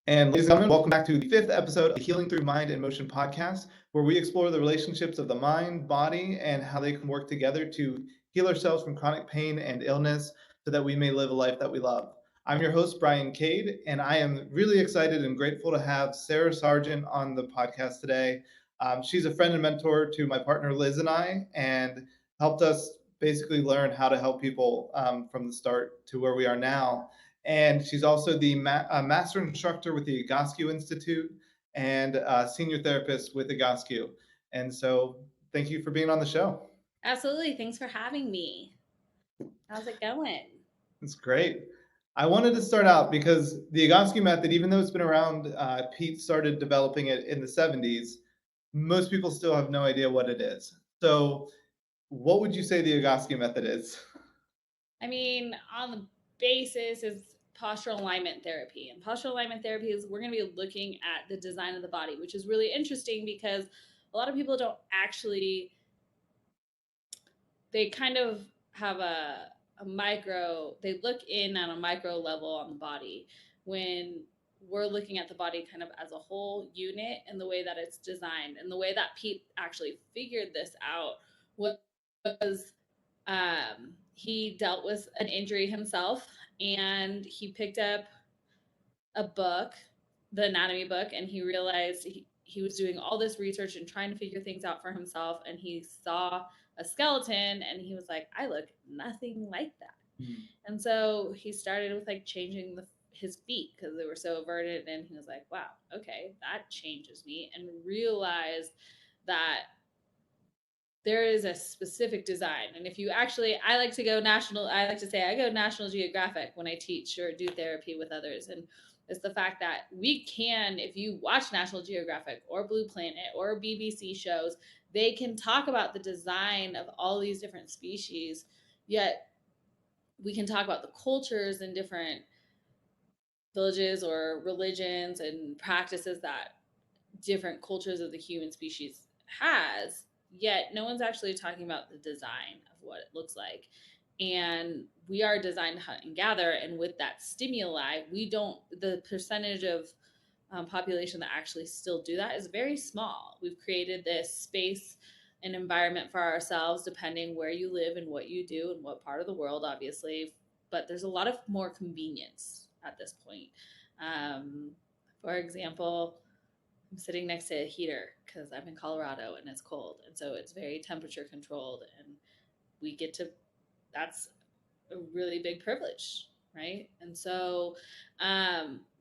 And ladies and gentlemen, welcome back to the fifth episode of the Healing Through Mind and Motion podcast, where we explore the relationships of the mind, body, and how they can work together to heal ourselves from chronic pain and illness so that we may live a life that we love. I'm your host, Brian Cade, and I am really excited and grateful to have Sarah Sargeant on the podcast today. She's a friend and mentor to my partner, Liz, and I, and helped us basically learn how to help people from the start to where we are now. And she's also the Master Instructor with the Egoscue Institute and Senior Therapist with Egoscue. And so thank you for being on the show. Absolutely. Thanks for having me. How's it going? It's great. I wanted to start out because the Egoscue Method, even though it's been around, Pete started developing it in the 70s, most people still have no idea what it is. So what would you say the Egoscue Method is? I mean, on the basis is postural alignment therapy. And postural alignment therapy is we're going to be looking at the design of the body, which is really interesting because a lot of people don't actually, they kind of have a micro, they look in on a micro level on the body when we're looking at the body kind of as a whole unit and the way that it's designed. And the way that Pete actually figured this out was he dealt with an injury himself and he picked up a book, the anatomy book, and he realized he was doing all this research and trying to figure things out for himself. And he saw a skeleton and he was like, I look nothing like that. And so he started with like changing his feet because they were so averted. And he was like, wow, okay, that changes me. And realized that there is a specific design. And if you actually, I like to say I go National Geographic when I teach or do therapy with others. And it's the fact that we can, if you watch National Geographic or Blue Planet or BBC shows, they can talk about the design of all these different species, yet we can talk about the cultures in different villages or religions and practices that different cultures of the human species has, yet no one's actually talking about the design of what it looks like. And we are designed to hunt and gather, and with that stimuli, we don't, the percentage of population that actually still do that is very small. We've created this space and environment for ourselves depending where you live and what you do and what part of the world, obviously, but there's a lot of more convenience at this point. For example, I'm sitting next to a heater because I'm in Colorado and it's cold. And so it's very temperature controlled. And we get to, that's a really big privilege, right? And so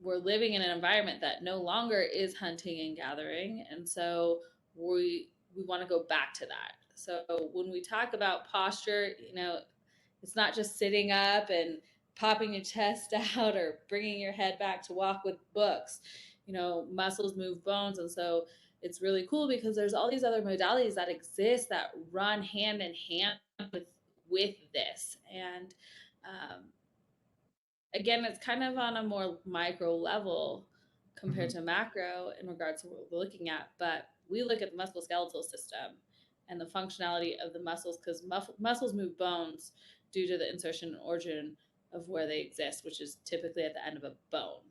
we're living in an environment that no longer is hunting and gathering. And so we want to go back to that. So when we talk about posture, it's not just sitting up and popping your chest out or bringing your head back to walk with books. Muscles move bones. And so it's really cool because there's all these other modalities that exist that run hand in hand with this. And again, it's kind of on a more micro level compared to macro in regards to what we're looking at. But we look at the musculoskeletal system and the functionality of the muscles because muscles move bones due to the insertion and origin of where they exist, which is typically at the end of a bone,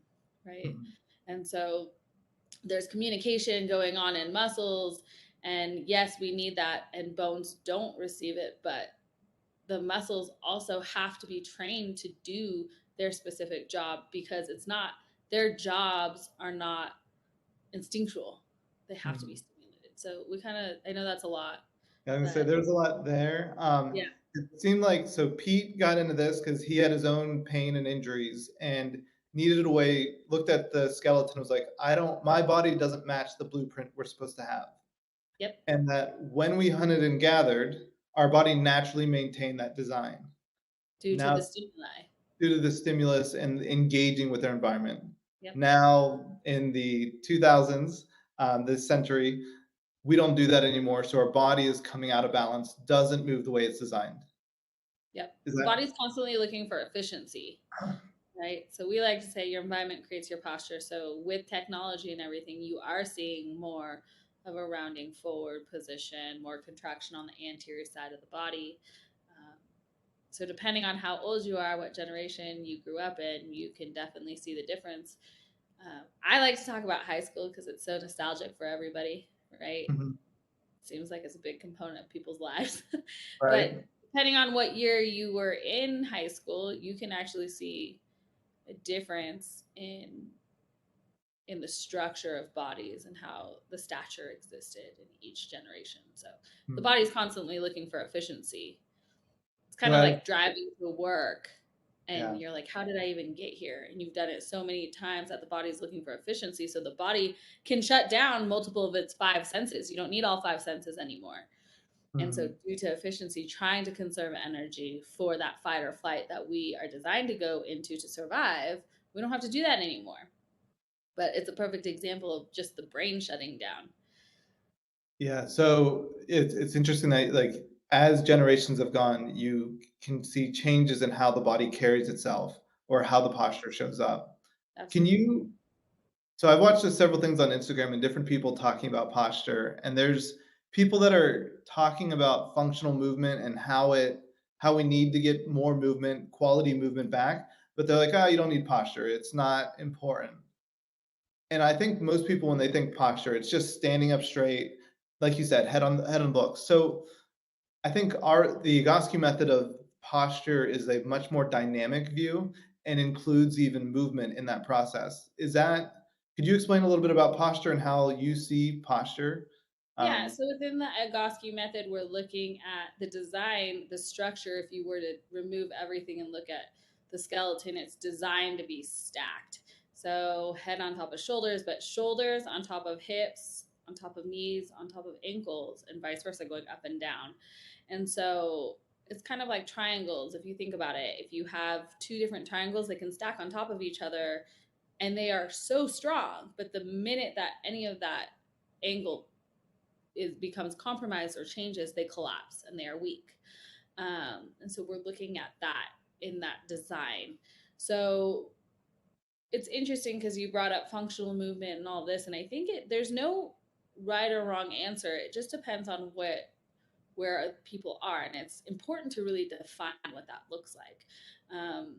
right? Mm-hmm. And so there's communication going on in muscles, and yes, we need that, and bones don't receive it, but the muscles also have to be trained to do their specific job because it's not, their jobs are not instinctual. They have to be stimulated. So we kind of, I know that's a lot. I was gonna say there's a lot there. Yeah. It seemed like, so Pete got into this because he had his own pain and injuries and needed a way, looked at the skeleton, was like, my body doesn't match the blueprint we're supposed to have. Yep. And that when we hunted and gathered, our body naturally maintained that design. Due to the stimuli. Due to the stimulus and engaging with their environment. Yep. Now, in the 2000s, this century, we don't do that anymore. So our body is coming out of balance, doesn't move the way it's designed. Yep. The body's constantly looking for efficiency, right? So we like to say your environment creates your posture. So with technology and everything, you are seeing more of a rounding forward position, more contraction on the anterior side of the body. So depending on how old you are, what generation you grew up in, you can definitely see the difference. I like to talk about high school because it's so nostalgic for everybody, right? Mhm. Seems like it's a big component of people's lives. But Right. depending on what year you were in high school, you can actually see a difference in the structure of bodies and how the stature existed in each generation. So the Mm. body's constantly looking for efficiency. It's kind of Right. like driving to work and Yeah. you're like, how did I even get here? And you've done it so many times that the body's looking for efficiency. So the body can shut down multiple of its five senses. You don't need all five senses anymore. And so, Mhm. due to efficiency, trying to conserve energy for that fight or flight that we are designed to go into to survive, we don't have to do that anymore. But it's a perfect example of just the brain shutting down. Yeah, so it's interesting that like as generations have gone, you can see changes in how the body carries itself or how the posture shows up. Can Absolutely. you So I've watched several things on Instagram and different people talking about posture, and there's people that are talking about functional movement and how we need to get more movement, quality movement back, but they're like, "Oh, you don't need posture. It's not important." And I think most people when they think posture, it's just standing up straight, like you said, head on books. So I think our the Egoscue method of posture is a much more dynamic view and includes even movement in that process. Could you explain a little bit about posture and how you see posture? Yeah, Um, so within the Egoscue method, we're looking at the design, the structure. If you were to remove everything and look at the skeleton, it's designed to be stacked. So head on top of shoulders, but shoulders on top of hips, on top of knees, on top of ankles, and vice versa, going up and down. And so it's kind of like triangles. If you think about it, if you have two different triangles, they can stack on top of each other and they are so strong. But the minute that any of that angle becomes compromised or changes, they collapse and they are weak. And so we're looking at that in that design. So it's interesting because you brought up functional movement and all this, and I think there's no right or wrong answer. It just depends on where people are, and it's important to really define what that looks like. Um,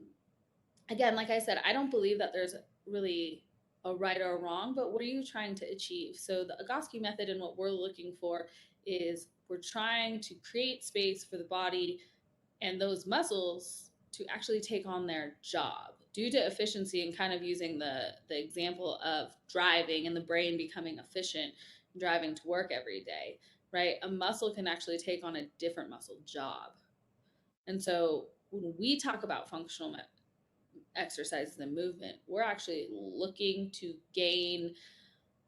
Again, like I said, I don't believe that there's really a right or a wrong, but what are you trying to achieve? So the Egoscue method and what we're looking for is we're trying to create space for the body and those muscles to actually take on their job due to efficiency and kind of using the example of driving and the brain becoming efficient driving to work every day, right? A muscle can actually take on a different muscle job. And so when we talk about functional exercises and movement, we're actually looking to gain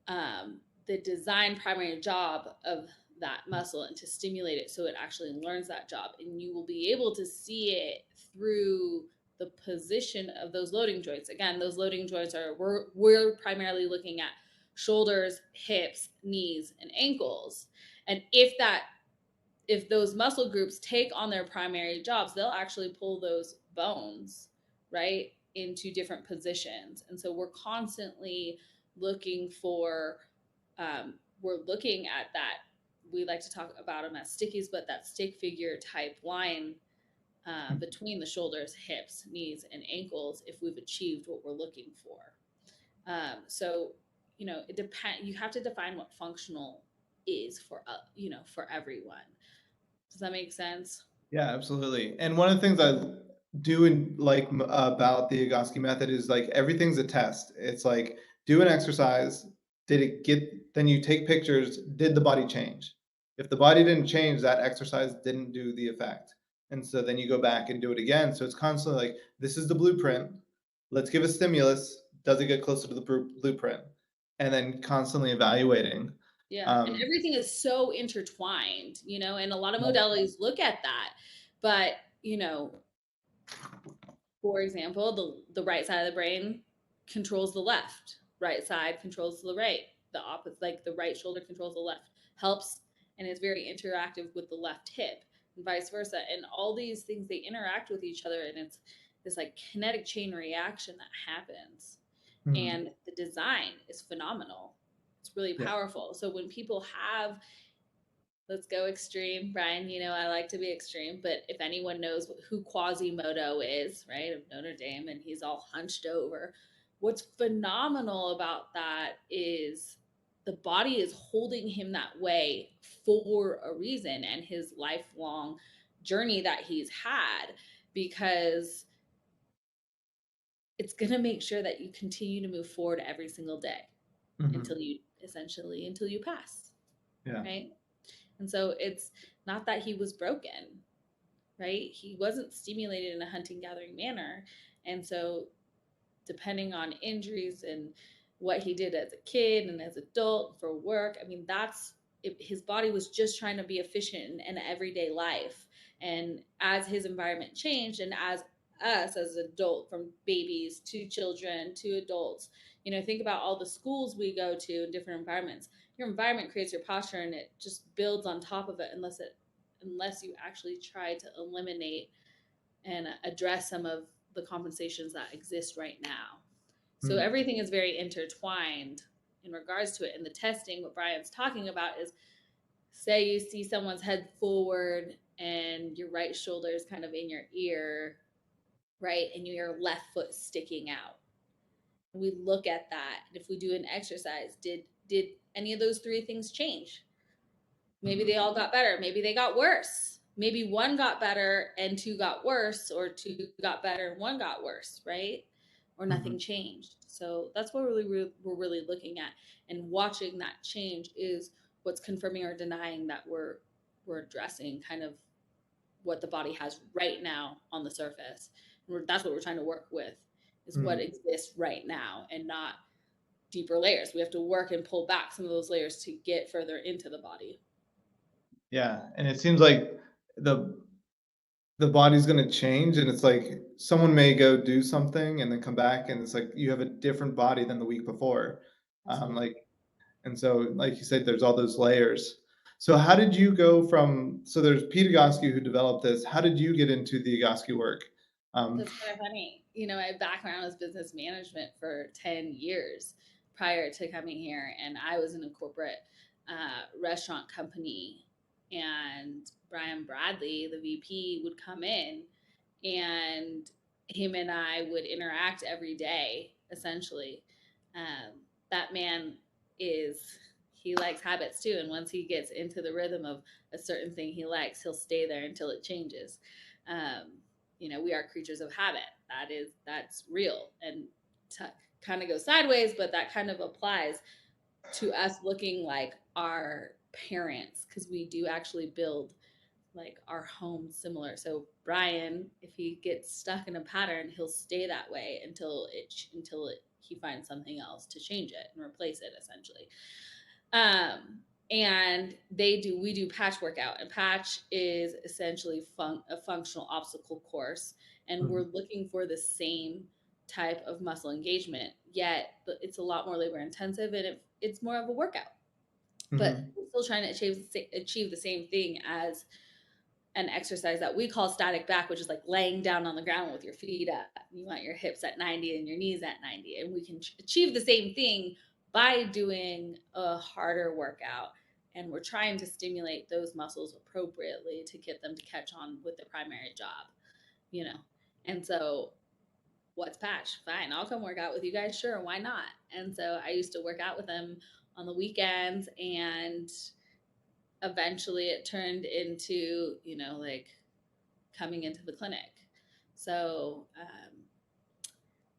the design primary job of that muscle and to stimulate it so it actually learns that job. And you will be able to see it through the position of those loading joints. Again, those loading joints are, we're primarily looking at shoulders, hips, knees, and ankles. And if those muscle groups take on their primary jobs, they'll actually pull those bones, right, into different positions. And so we're constantly looking for, we're looking at that. We like to talk about them as stickies, but that stick figure type line between the shoulders, hips, knees, and ankles if we've achieved what we're looking for. So, it depends. You have to define what functional is for, for everyone. Does that make sense? yeah, absolutely. And one of the things I like about the Egoscue method is like everything's a test. It's like do an exercise. Did it get? Then you take pictures. Did the body change? If the body didn't change, that exercise didn't do the effect. And so then you go back and do it again. So it's constantly like this is the blueprint. Let's give a stimulus. Does it get closer to the blueprint? And then constantly evaluating. Yeah. And Um, everything is so intertwined, and a lot of modalities look at that. But, for example, the right side of the brain controls the left, right side controls the right, the opposite, like the right shoulder controls the left, helps and is very interactive with the left hip, and vice versa. And all these things, they interact with each other, and it's this like kinetic chain reaction that happens. hmm, And the design is phenomenal. It's really yeah. powerful. So when people have, let's go extreme, Brian, I like to be extreme, but if anyone knows who Quasimodo is, right, of Notre Dame, and he's all hunched over, what's phenomenal about that is the body is holding him that way for a reason, and his lifelong journey that he's had, because it's going to make sure that you continue to move forward every single day until you pass. Yeah. Right. And so it's not that he was broken, right? He wasn't stimulated in a hunting gathering manner. And so depending on injuries and what he did as a kid and as adult for work, I mean, his body was just trying to be efficient in everyday life. And as his environment changed, and as us as adult, from babies to children to adults, think about all the schools we go to in different environments. Your environment creates your posture, and it just builds on top of it, unless you actually try to eliminate and address some of the compensations that exist right now. So everything is very intertwined in regards to it. And the testing, what Brian's talking about is, say you see someone's head forward and your right shoulder is kind of in your ear, right? And your left foot sticking out. And we look at that. And if we do an exercise, did any of those three things change? Maybe they all got better. Maybe they got worse. Maybe one got better and two got worse, or two got better and one got worse, right? Or nothing changed. So that's what we're really looking at, and watching that change is what's confirming or denying that we're addressing kind of what the body has right now on the surface. And that's what we're trying to work with, is what exists right now, and not deeper layers. We have to work and pull back some of those layers to get further into the body. Yeah, and it seems like the body's going to change, and it's like someone may go do something and then come back, and it's like you have a different body than the week before. And so, like you said, there's all those layers. So how did you go from, so there's Pete Egoscue who developed this. How did you get into the Egoscue work? That's kind of funny. My background was business management for 10 years prior to coming here. And I was in a corporate restaurant company. And Brian Bradley, the VP, would come in, and him and I would interact every day, essentially. That man he likes habits too. And once he gets into the rhythm of a certain thing he likes, he'll stay there until it changes. We are creatures of habit. That's real, and kind of go sideways, but that kind of applies to us looking like our parents, because we do actually build like our home similar. So Brian, if he gets stuck in a pattern, he'll stay that way until he finds something else to change it and replace it, essentially. And we do patch workout, and patch is essentially a functional obstacle course, and we're looking for the same type of muscle engagement, yet it's a lot more labor intensive, and it's more of a workout, but we're still trying to achieve the same thing as an exercise that we call static back, which is like laying down on the ground with your feet up. You want your hips at 90 and your knees at 90, and we can achieve the same thing by doing a harder workout. And we're trying to stimulate those muscles appropriately to get them to catch on with their primary job, And so, what's patch? Fine, I'll come work out with you guys. Sure, why not? And so I used to work out with them on the weekends, and eventually it turned into, like coming into the clinic. So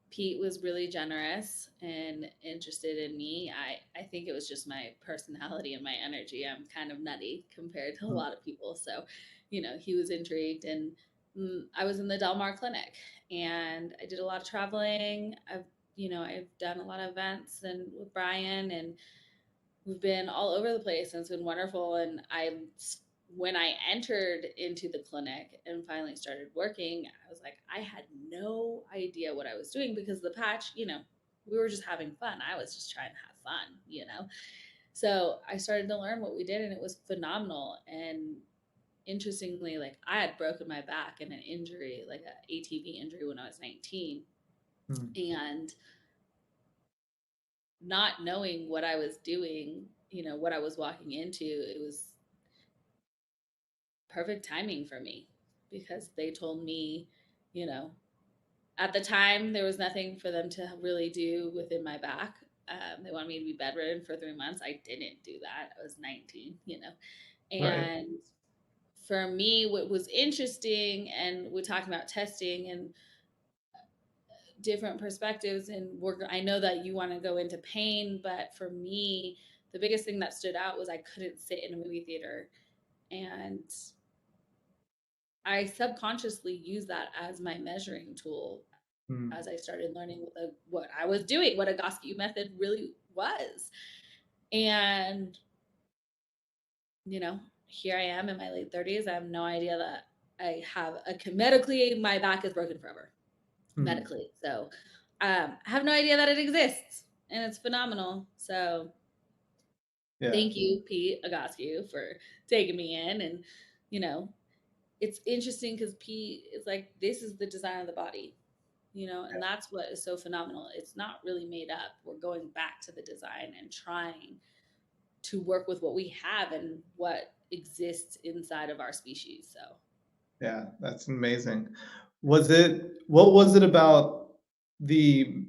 Pete was really generous and interested in me. I think it was just my personality and my energy. I'm kind of nutty compared to a lot of people. So, he was intrigued, and I was in the Del Mar clinic, and I did a lot of traveling. I've done a lot of events and with Brian, and we've been all over the place, and it's been wonderful. And when I entered into the clinic and finally started working, I was like, I had no idea what I was doing, because the patch, we were just having fun. I was just trying to have fun. So I started to learn what we did, and it was phenomenal. And interestingly, like, I had broken my back in an injury, like an ATV injury, when I was 19. And not knowing what I was doing, what I was walking into, it was perfect timing for me, because they told me, At the time, there was nothing for them to really do within my back. They wanted me to be bedridden for 3 months. I didn't do that. I was 19, Right. And for me, what was interesting, and we're talking about testing and different perspectives, and I know that you want to go into pain, but for me, the biggest thing that stood out was I couldn't sit in a movie theater, and I subconsciously used that as my measuring tool Mm. as I started learning what I was doing, what Egoscue Method really was. And, here I am in my late 30s. I have no idea that I have medically, my back is broken forever, Mm. medically. So I have no idea that it exists, and it's phenomenal. So Yeah. thank you, Pete Egoscue, for taking me in. And, you know, it's interesting because Pete is like, this is the design of the body. And that's what is so phenomenal. It's not really made up. We're going back to the design and trying to work with what we have and what exists inside of our species. So Yeah, that's amazing. What was it about the,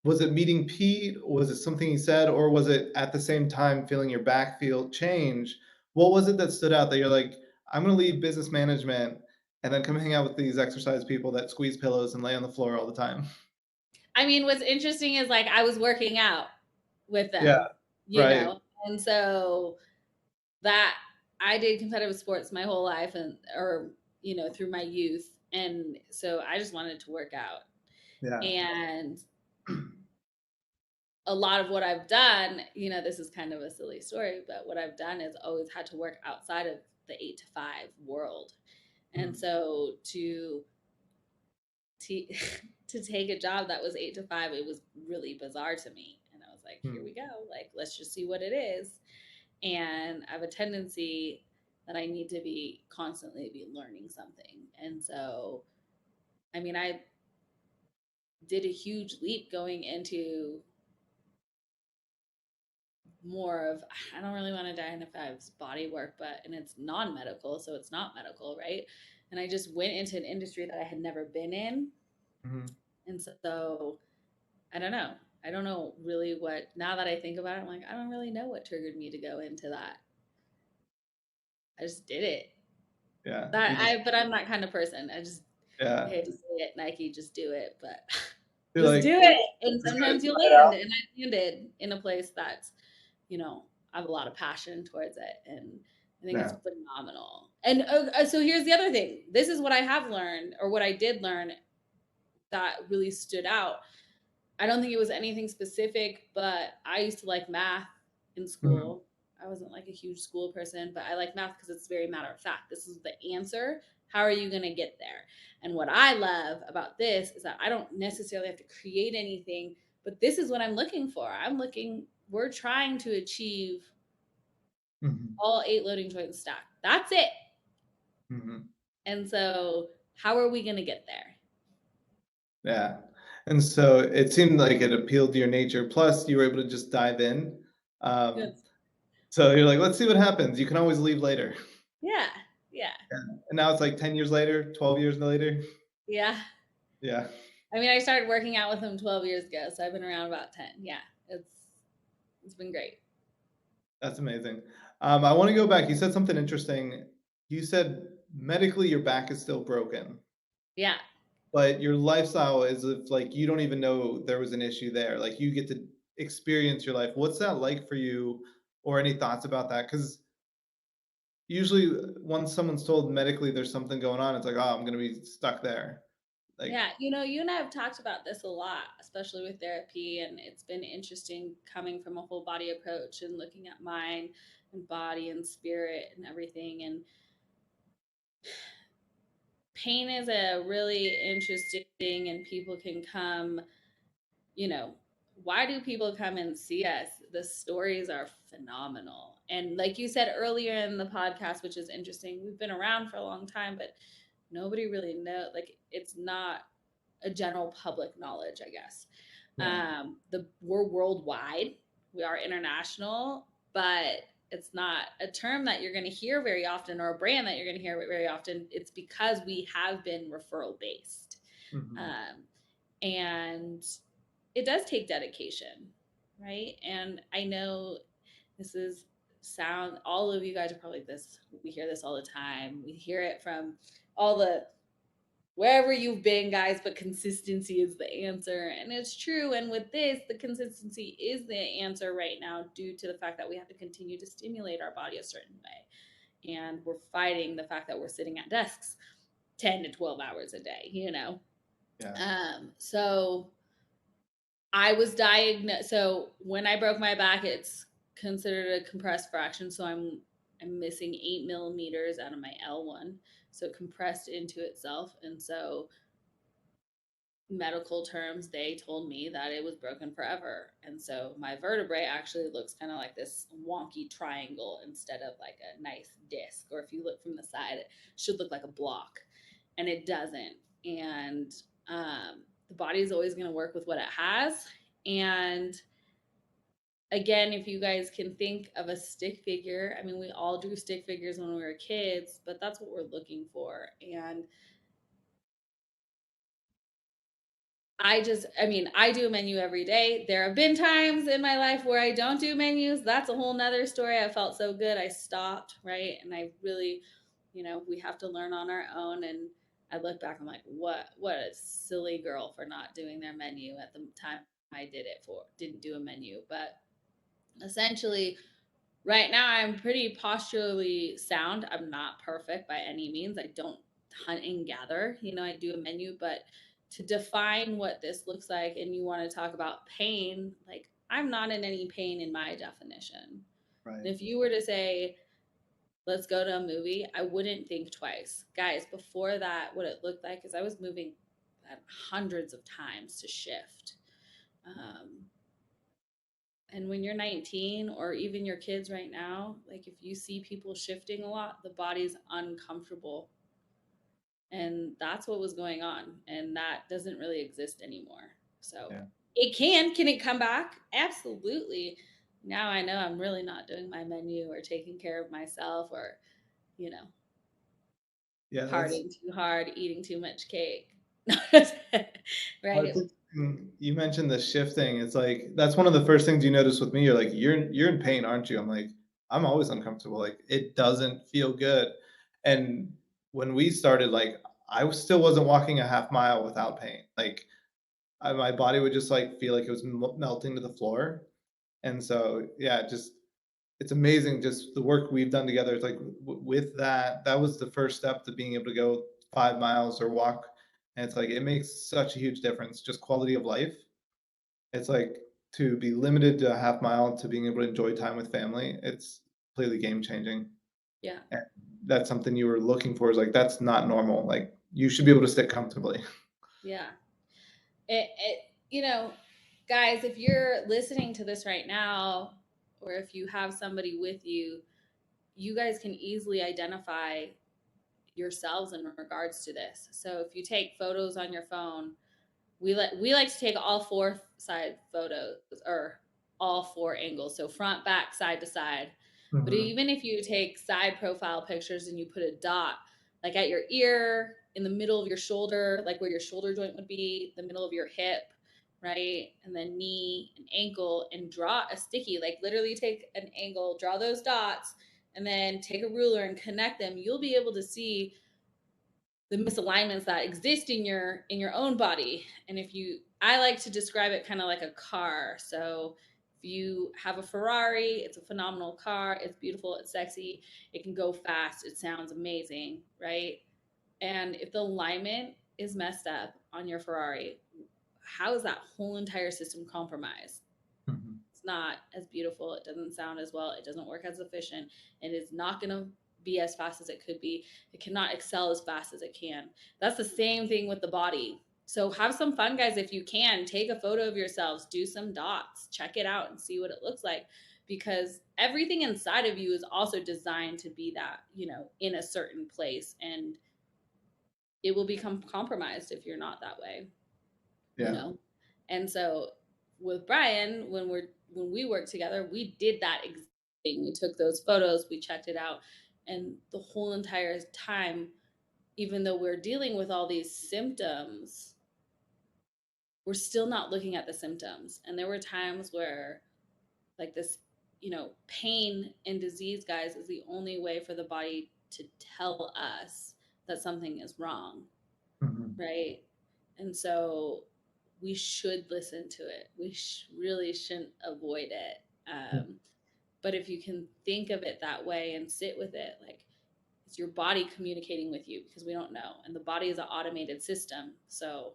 was it meeting Pete? Was it something he said, or was it at the same time feeling your back feel change? What was it that stood out that you're like, I'm going to leave business management and then come hang out with these exercise people that squeeze pillows and lay on the floor all the time? I mean, what's interesting is like I was working out with Yeah, them, right. and so that I did competitive sports my whole life, through my youth, and so I just wanted to work out. Yeah. And a lot of what I've done, this is kind of a silly story, but what I've done is always had to work outside of the 8 to 5 world. And Mm. so to to take a job that was 8 to 5, it was really bizarre to me. And I was like, here Mm. we go. Like, let's just see what it is. And I have a tendency that I need to be constantly be learning something. And so, I mean, I did a huge leap going into more of, I don't really want to identify as body work, and it's non-medical, so it's not medical, right? And I just went into an industry that I had never been in. Mhm. And so I don't know. I don't know really what, now that I think about it, I'm like, I don't really know what triggered me to go into that. I just did it. Yeah. You just, But I'm that kind of person. I yeah. hate to say it, Nike, just do it, but You're just like, do it. And just gotta sometimes you try it land, out. and I landed in a place that's, I have a lot of passion towards it. And I think it's Yeah. phenomenal. And so here's the other thing. This is what I have learned, or what I did learn that really stood out. I don't think it was anything specific, but I used to like math in Mhm. school. I wasn't like a huge school person, but I like math because it's very matter of fact. This is the answer. How are you going to get there? And what I love about this is that I don't necessarily have to create anything, but this is what I'm looking for. We're trying to achieve Mhm. all 8 loading joints stacked. That's it. Mhm. And so, how are we going to get there? Yeah. And so it seemed like it appealed to your nature. Plus, you were able to just dive in. Um, Good. so you're like, let's see what happens. You can always leave later. Yeah. Yeah. Yeah. And now it's like 10 years later, 12 years later. Yeah. Yeah. I mean, I started working out with him 12 years ago, so I've been around about 10. Yeah, it's been great. That's amazing. I want to go back. You said something interesting. You said medically your back is still broken, Yeah. but your lifestyle is if like you don't even know there was an issue there. Like you get to experience your life. What's that like for you, or any thoughts about that? Because usually once someone's told medically there's something going on, it's like, oh, I'm gonna be stuck there. Like, Yeah, you and I have talked about this a lot, especially with therapy, and it's been interesting coming from a whole body approach and looking at mind and body and spirit and everything. And pain is a really interesting thing, and people can come, you know, why do people come and see us? The stories are phenomenal. And like you said earlier in the podcast, which is interesting, we've been around for a long time, but nobody really knows. Like, it's not a general public knowledge, I guess. yeah. We're worldwide, we are international, but it's not a term that you're going to hear very often, or a brand that you're going to hear very often. It's because we have been referral based. Mhm. Um, And it does take dedication, right? And I know this is sound, all of you guys are probably this, we hear this all the time. We hear it from all the wherever you've been, guys, but consistency is the answer. And it's true. And with this, the consistency is the answer right now due to the fact that we have to continue to stimulate our body a certain way. And we're fighting the fact that we're sitting at desks 10 to 12 hours a day, you know? Yeah. So I was diagnosed. So when I broke my back, it's considered a compressed fraction. So I'm missing 8 millimeters out of my L1. So it compressed into itself. And so medical terms, they told me that it was broken forever. And so my vertebrae actually looks kind of like this wonky triangle instead of like a nice disc. Or if you look from the side, it should look like a block. And it doesn't. And the body is always going to work with what it has. And again, if you guys can think of a stick figure, I mean, we all drew stick figures when we were kids, but that's what we're looking for. And I do a menu every day. There have been times in my life where I don't do menus. That's a whole nother story. I felt so good. I stopped, right? And I really, we have to learn on our own. And I look back, I'm like, what a silly girl for not doing their menu at the time I didn't do a menu. But essentially, right now I'm pretty posturally sound. I'm not perfect by any means. I don't hunt and gather. I do a menu, but to define what this looks like, and you want to talk about pain, like I'm not in any pain in my definition. Right. And if you were to say, let's go to a movie, I wouldn't think twice. Guys, before that, what it looked like is I was moving hundreds of times to shift. And when you're 19 or even your kids right now, like if you see people shifting a lot, the body's uncomfortable. And that's what was going on. And that doesn't really exist anymore. So Yeah. Can it come back? Absolutely. Now I know I'm really not doing my menu or taking care of myself or, Yeah. partying too hard, eating too much cake. Right? You mentioned the shifting. It's like that's one of the first things you notice with me. You're like, you're in pain, aren't you? I'm like, I'm always uncomfortable. Like it doesn't feel good. And when we started, like still wasn't walking a half mile without pain. Like my body would just like feel like it was melting to the floor. And so yeah, just it's amazing just the work we've done together. It's like with that was the first step to being able to go 5 miles or walk. And it's like it makes such a huge difference, just quality of life. It's like to be limited to a half mile to being able to enjoy time with family. It's completely game changing. Yeah. And that's something you were looking for. Is like that's not normal. Like you should be able to sit comfortably. Yeah. Guys, if you're listening to this right now, or if you have somebody with you, you guys can easily identify yourselves in regards to this. So if you take photos on your phone, we like to take all four side photos or all four angles, so front, back, side to side. But Mhm. even if you take side profile pictures and you put a dot like at your ear, in the middle of your shoulder, like where your shoulder joint would be, the middle of your hip, right? And then knee and ankle, and draw a sticky, like literally take an angle, draw those dots, and then take a ruler and connect them. You'll be able to see the misalignments that exist in your own body. And I like to describe it kind of like a car. So if you have a Ferrari, it's a phenomenal car, it's beautiful, it's sexy, it can go fast, it sounds amazing, right? And if the alignment is messed up on your Ferrari, how is that whole entire system compromised? Mhm. It's not as beautiful, it doesn't sound as well, it doesn't work as efficient, and it's not going to be as fast as it could be. It cannot excel as fast as it can. That's the same thing with the body. So have some fun, guys. If you can, take a photo of yourselves, do some dots, check it out and see what it looks like, because everything inside of you is also designed to be that, in a certain place, and it will become compromised if you're not that way. Yeah. And so with Brian, when we worked together, we did that exact thing. We took those photos, we checked it out, and the whole entire time, even though we're dealing with all these symptoms, we're still not looking at the symptoms. And there were times where, like, this, pain and disease, guys, is the only way for the body to tell us that something is wrong, right? And so we should listen to it. We really shouldn't avoid it. But if you can think of it that way and sit with it, like, it's your body communicating with you, because we don't know. And the body is an automated system. So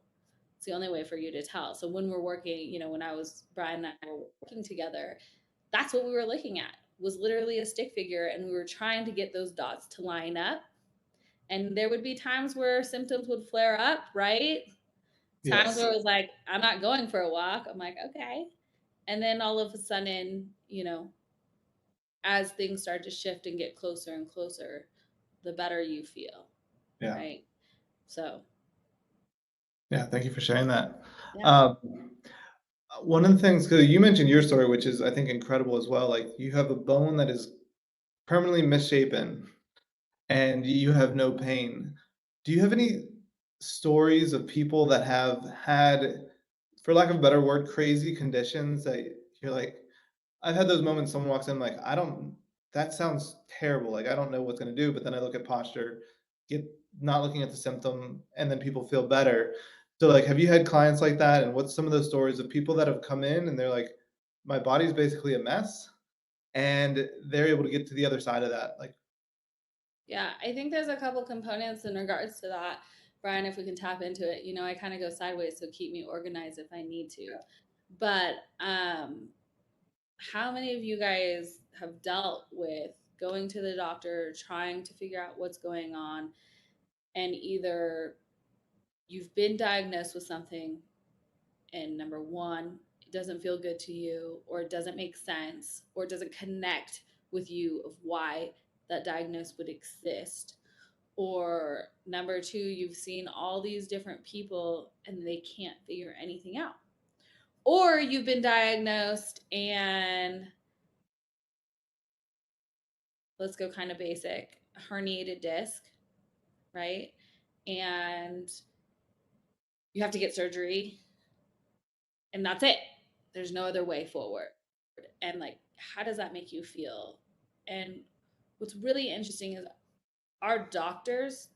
it's the only way for you to tell. So when we're working, when Brian and I were working together, that's what we were looking at, was literally a stick figure. And we were trying to get those dots to line up. And there would be times where symptoms would flare up, right? Times where it was like, I'm not going for a walk. I'm like, okay. And then all of a sudden, as things start to shift and get closer and closer, the better you feel. Yeah. Right. So. Yeah. Thank you for sharing that. Yeah. One of the things, because you mentioned your story, which is, I think, incredible as well. Like, you have a bone that is permanently misshapen and you have no pain. Do you have any stories of people that have had, for lack of a better word, crazy conditions that you're like, I've had those moments, someone walks in, like, that sounds terrible. Like, I don't know what's going to do. But then I look at posture, not looking at the symptom, and then people feel better. So, like, have you had clients like that? And what's some of those stories of people that have come in and they're like, my body's basically a mess, and they're able to get to the other side of that? Like, yeah, I think there's a couple components in regards to that, Brian, if we can tap into it. I kind of go sideways, so keep me organized if I need to. Yeah. But how many of you guys have dealt with going to the doctor, trying to figure out what's going on, and either you've been diagnosed with something, and number one, it doesn't feel good to you, or it doesn't make sense, or it doesn't connect with you of why that diagnosis would exist, or number two, you've seen all these different people and they can't figure anything out, or you've been diagnosed and, let's go kind of basic, herniated disc, right? And you have to get surgery, and that's it. There's no other way forward. And, like, how does that make you feel? And what's really interesting is our doctors,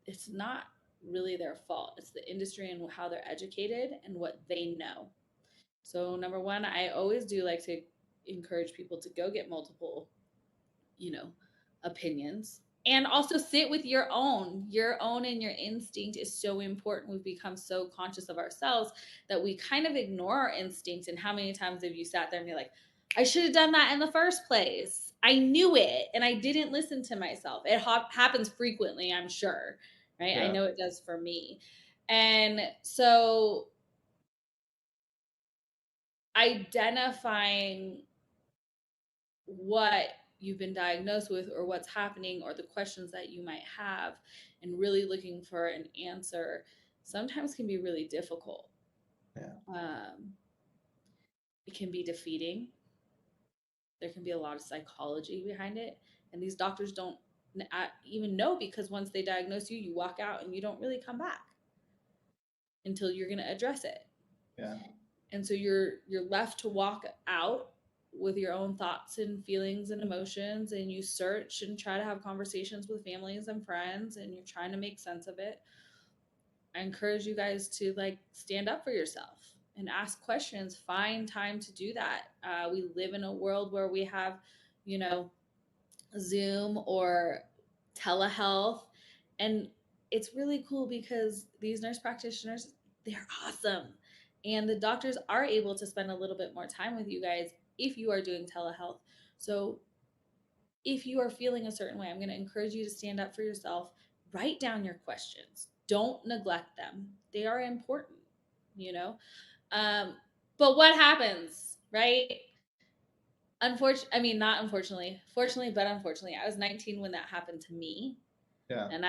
it's not really their fault. It's the industry and how they're educated and what they know. So number one, I always do like to encourage people to go get multiple, opinions, and also sit with your own and your instinct is so important. We've become so conscious of ourselves that we kind of ignore our instincts. And how many times have you sat there and you're like, I should have done that in the first place. I knew it and I didn't listen to myself. It happens frequently, I'm sure, right? Yeah. I know it does for me. And so identifying what you've been diagnosed with or what's happening or the questions that you might have and really looking for an answer sometimes can be really difficult. Yeah. It can be defeating. There can be a lot of psychology behind it, and these doctors don't even know, because once they diagnose you, you walk out and you don't really come back until you're going to address it. Yeah. And so you're left to walk out with your own thoughts and feelings and emotions, and you search and try to have conversations with families and friends, and you're trying to make sense of it. I encourage you guys to, like, stand up for yourself and ask questions. Find time to do that. We live in a world where we have, Zoom or telehealth, and it's really cool because these nurse practitioners, they're awesome. And the doctors are able to spend a little bit more time with you guys if you are doing telehealth. So if you are feeling a certain way, I'm going to encourage you to stand up for yourself. Write down your questions. Don't neglect them. They are important, But what happens, right? Not unfortunately, fortunately, but unfortunately, I was 19 when that happened to me. Yeah. And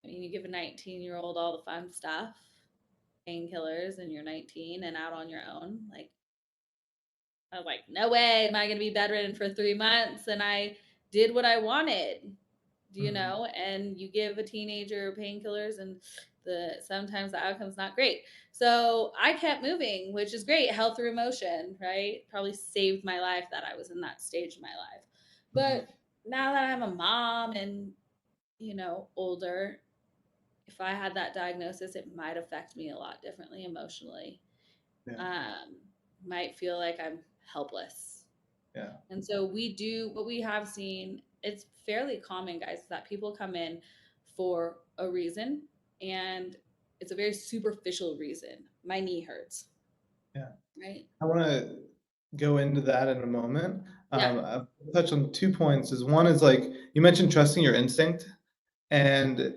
you give a 19-year-old all the fun stuff, painkillers, and you're 19 and out on your own. Like, I was like, no way am I going to be bedridden for 3 months. And I did what I wanted, and you give a teenager painkillers, and Sometimes the outcome's not great. So I kept moving, which is great. Health through emotion, right? Probably saved my life that I was in that stage of my life. But now that I'm a mom and, older, if I had that diagnosis, it might affect me a lot differently emotionally. Yeah. Might feel like I'm helpless. Yeah. And so what we have seen, it's fairly common, guys, that people come in for a reason, and it's a very superficial reason. My knee hurts. Yeah. Right? I want to go into that in a moment. Yeah. I'll touch on 2 points. One is like you mentioned trusting your instinct, and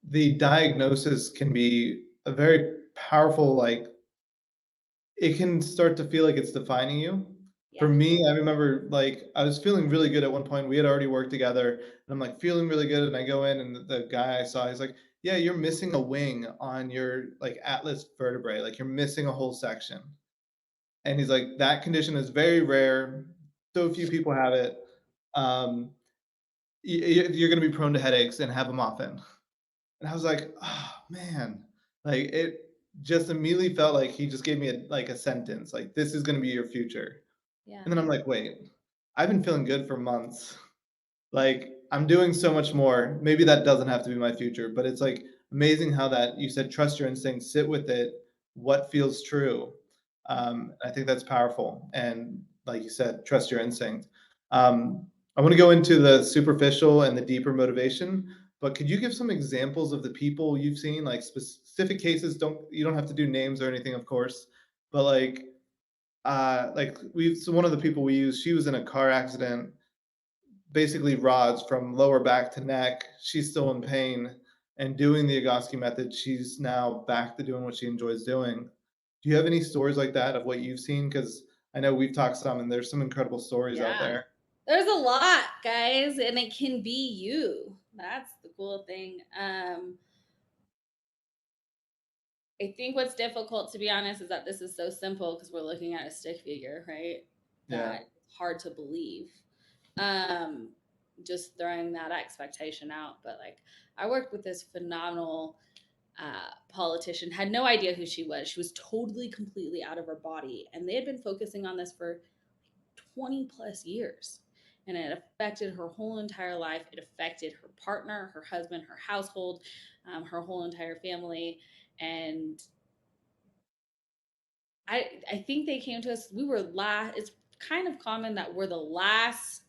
the diagnosis can be a very powerful, like it can start to feel like it's defining you. For Yeah. me, I remember like I was feeling really good at one point. We had already worked together, and I'm like feeling really good. And I go in, and the guy I saw, he's like, "Yeah, you're missing a wing on your like atlas vertebrae. Like you're missing a whole section." And he's like, "That condition is very rare. So few people have it. Um, you're going to be prone to headaches and have them often." And I was like, "Oh man!" Like it just immediately felt like he just gave me a sentence, like, "This is going to be your future." Yeah. And then I'm like, "Wait, I've been feeling good for months. Like I'm doing so much more. Maybe that doesn't have to be my future." But it's like amazing how that you said trust your instincts, sit with it, what feels true. I think that's powerful. And like you said, trust your instinct. I want to go into the superficial and the deeper motivation, but could you give some examples of the people you've seen, like specific cases? You don't have to do names or anything, of course, but like we so one of the people we use, she was in a car accident, basically rods from lower back to neck. She's still in pain, and doing the Egoscue method, she's now back to doing what she enjoys doing. Do you have any stories like that of what you've seen? Because I know we've talked some, and there's some incredible stories out Yeah. there. There's a lot, guys, and it can be you. That's the cool thing. I think what's difficult, to be honest, is that this is so simple because we're looking at a stick figure, right? Yeah. That it's hard to believe. Um, just throwing that expectation out. But like, I worked with this phenomenal politician, had no idea who she was. She was totally, completely out of her body. And they had been focusing on this for 20 plus years. And it affected her whole entire life. It affected her partner, her husband, her household, her whole entire family. And I think they came to us. We were last. It's kind of common that we're the last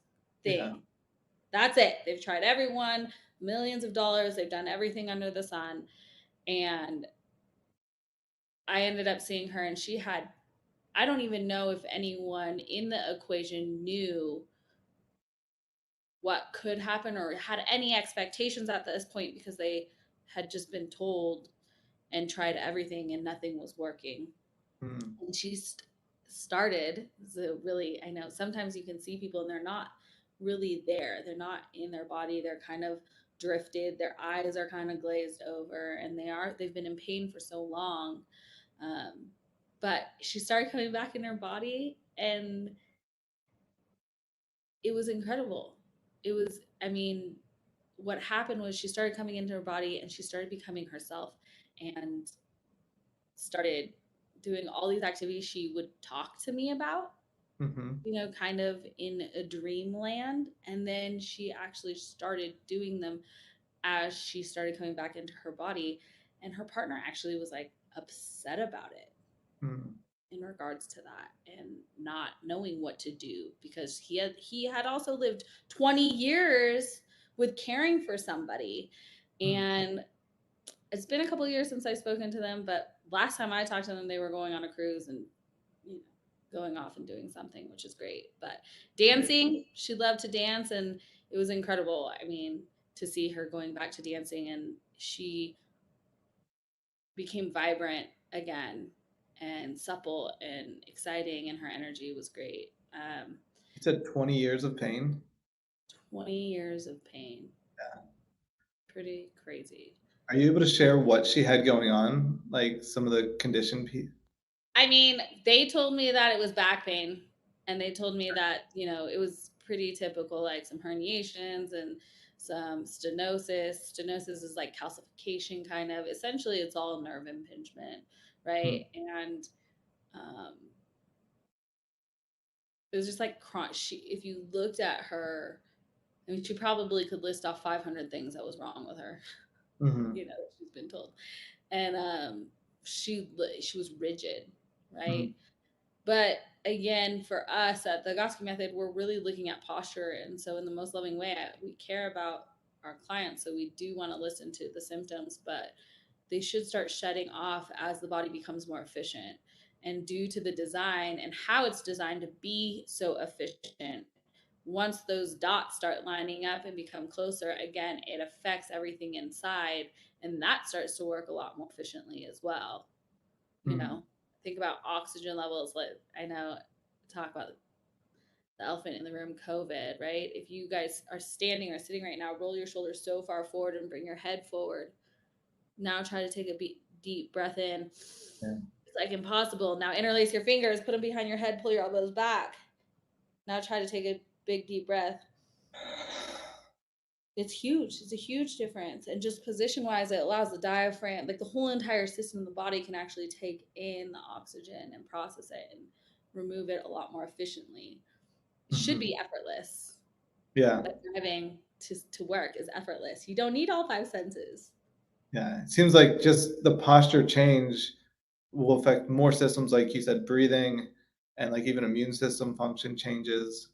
Yeah. thing. That's it. They've tried everyone, millions of dollars. They've done everything under the sun. And I ended up seeing her, and she had, I don't even know if anyone in the equation knew what could happen or had any expectations at this point because they had just been told and tried everything and nothing was working. Mm. And she started, so really, I know sometimes you can see people and they're not really there. They're not in their body. They're kind of drifted. Their eyes are kind of glazed over, and they've been in pain for so long. Um, but she started coming back in her body, and it was incredible. It was, I mean, what happened was she started coming into her body and she started becoming herself and started doing all these activities she would talk to me about, Hmm. kind of in a dreamland. And then she actually started doing them as she started coming back into her body. And her partner actually was like upset about it Mm. in regards to that and not knowing what to do because he had also lived 20 years with caring for somebody. Mm. And it's been a couple of years since I've spoken to them, but last time I talked to them, they were going on a cruise and you know going off and doing something, which is great. But Right. dancing, she loved to dance, and it was incredible. I mean, to see her going back to dancing, and she became vibrant again and supple and exciting, and her energy was great. You said 20 years of pain. 20 years of pain, pretty crazy. Are you able to share what she had going on, like some of the condition? I mean, they told me that it was back pain, and they told me that it was pretty typical, like some herniations and some stenosis. Stenosis is like calcification, kind of. Essentially, it's all nerve impingement, right? And it was just like if you looked at her, I mean, she probably could list off 500 things that was wrong with her. Mm-hmm. You know, she's been told, and she was rigid, right? Mm-hmm. But again, for us at the Egoscue Method, we're really looking at posture, and so in the most loving way, we care about our clients, so we do want to listen to the symptoms, but they should start shutting off as the body becomes more efficient. And due to the design and how it's designed to be so efficient, once those dots start lining up and become closer, again, it affects everything inside, and that starts to work a lot more efficiently as well. You Mm-hmm. know, think about oxygen levels. Like, I know, talk about the elephant in the room, COVID, right? If you guys are standing or sitting right now, roll your shoulders so far forward and bring your head forward. Now try to take a deep breath in. Yeah. It's like impossible. Now interlace your fingers, put them behind your head, pull your elbows back. Now try to take a big deep breath. It's huge. It's a huge difference. And just position wise, it allows the diaphragm, like the whole entire system of the body, can actually take in the oxygen and process it and remove it a lot more efficiently. It should Mm-hmm. be effortless. Yeah. But driving to work is effortless. You don't need all five senses. Yeah. It seems like just the posture change will affect more systems, like you said, breathing and like even immune system function changes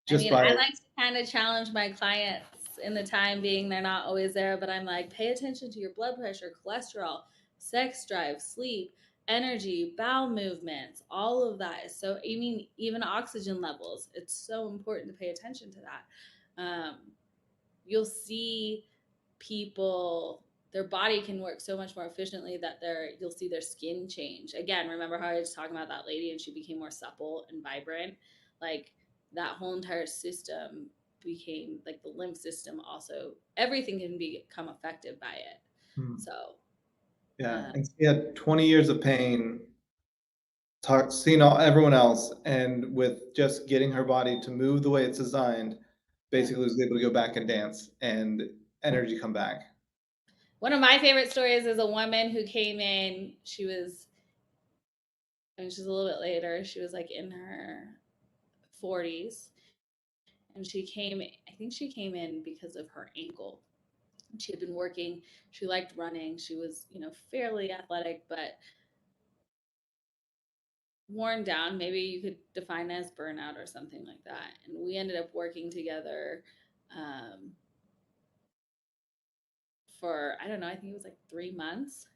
I just mean, by. I like to kind of challenge my clients in the time being. They're not always there, but I'm like, pay attention to your blood pressure, cholesterol, sex drive, sleep, energy, bowel movements. All of that is so, I mean, even oxygen levels. It's so important to pay attention to that. You'll see people, their body can work so much more efficiently that you'll see their skin change. Again, remember how I was talking about that lady and she became more supple and vibrant? Like, that whole entire system became, like, the lymph system also, everything can become affected by it. So Yeah, and she had 20 years of pain, seeing everyone else, and with just getting her body to move the way it's designed, basically was able to go back and dance and energy come back. one of my favorite stories is a woman who came in. I mean, she's a little bit later. She was like in her 40s, and I think she came in because of her ankle. She had been working, she liked running, she was, fairly athletic, but worn down. Maybe you could define as burnout or something like that. And we ended up working together um, for, I don't know, I think it was like 3 months.